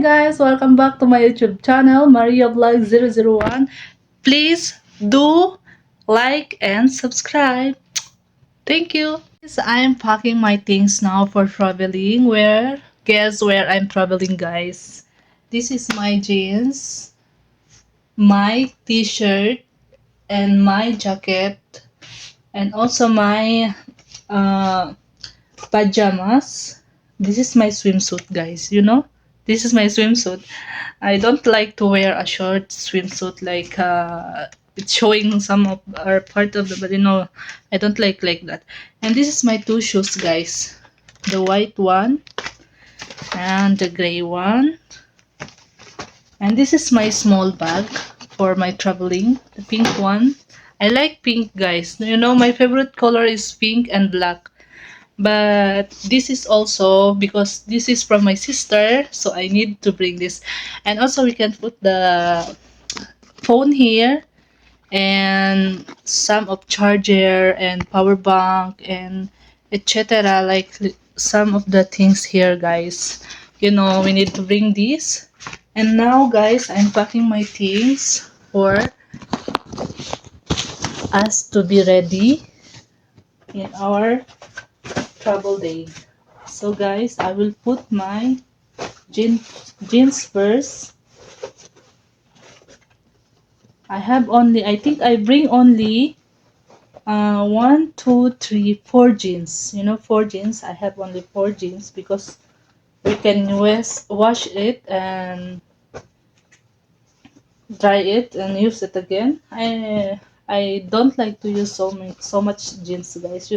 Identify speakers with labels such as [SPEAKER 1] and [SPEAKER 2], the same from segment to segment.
[SPEAKER 1] guys, welcome back to my YouTube channel, Maria Vlog 001. Please do like and subscribe. Thank you. Yes, I'm packing my things now for traveling. Guess where I'm traveling, guys? This is my jeans, my t-shirt, and my jacket, and also my uh, pajamas. This is my swimsuit, guys. This is my swimsuit. I don't like to wear a short swimsuit like it's showing some of our part of the body. No, I don't like that. And this is my two shoes, guys. The white one and the gray one. And this is my small bag for my traveling. The pink one. I like pink, guys. My favorite color is pink and black. But this is also because this is from my sister, so I need to bring this. And also we can put the phone here and some of charger and power bank and etc, like some of the things here, guys. We need to bring this. And now, guys, I'm packing my things for us to be ready in our travel day. So, guys, I will put my jeans first. I think I bring only 1, 2, 3, 4 jeans. 4 jeans. I have only 4 jeans because we can wash it and dry it and use it again. I don't like to use so much jeans, guys.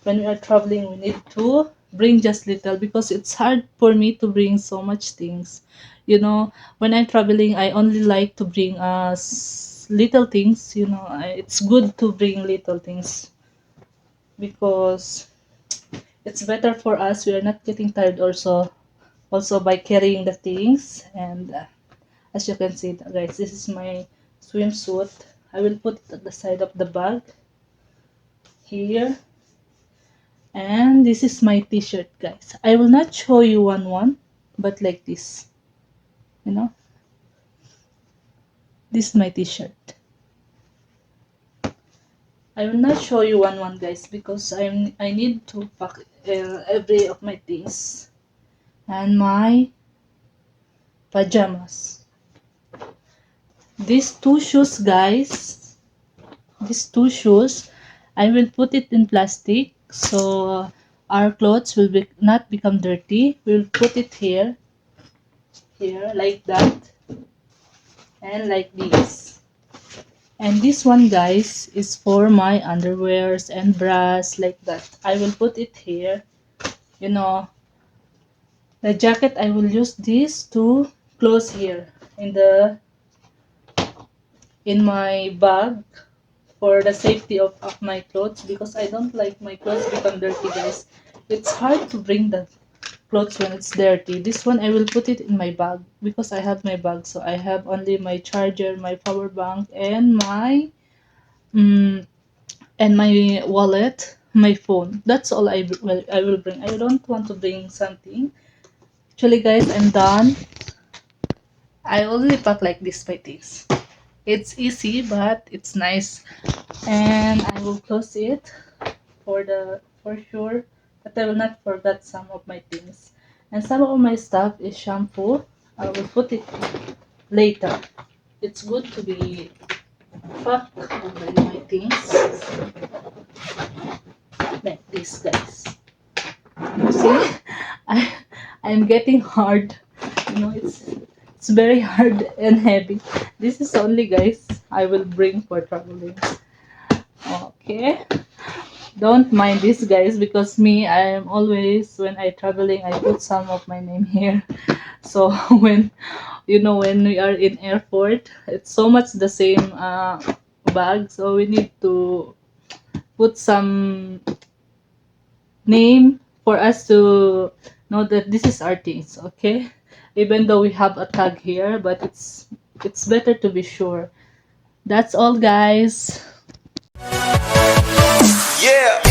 [SPEAKER 1] When we are traveling, we need to bring just little because it's hard for me to bring so much things. When I'm traveling, I only like to bring little things. It's good to bring little things because it's better for us. We are not getting tired also by carrying the things. And as you can see, guys, this is my swimsuit. I will put it at the side of the bag here. And this is my t-shirt, guys. I will not show you one, but like this. This is my t-shirt. I will not show you one, guys, because I need to pack every of my things. And my pajamas. These two shoes, guys. These two shoes, I will put it in plastic so our clothes will not become dirty. We'll put it here like that, and like this. And this one, guys, is for my underwears and bras, like that. I will put it here. The jacket, I will use this to close here in my bag for the safety of my clothes, because I don't like my clothes become dirty, guys. It's hard to bring the clothes when it's dirty. This one, I will put it in my bag because I have my bag. So I have only my charger, my power bank, and my wallet, my phone. That's all I will bring. I don't want to bring something. Actually, guys, I'm done. I only pack like this, my things. It's easy, but it's nice. And I will close it for sure, but I will not forget some of my things. And some of my stuff is shampoo. I will put it later. It's good to be packed already, my things. Like this, guys. You see, I'm getting hard. It's very hard and heavy. This is only, guys, I will bring for traveling. Okay, don't mind this, guys, because I am always, when I traveling, I put some of my name here. So when we are in airport, it's so much the same bag, so we need to put some name for us to know that this is our things. Okay, even though we have a tag here, but it's better to be sure. That's all, guys.
[SPEAKER 2] Yeah.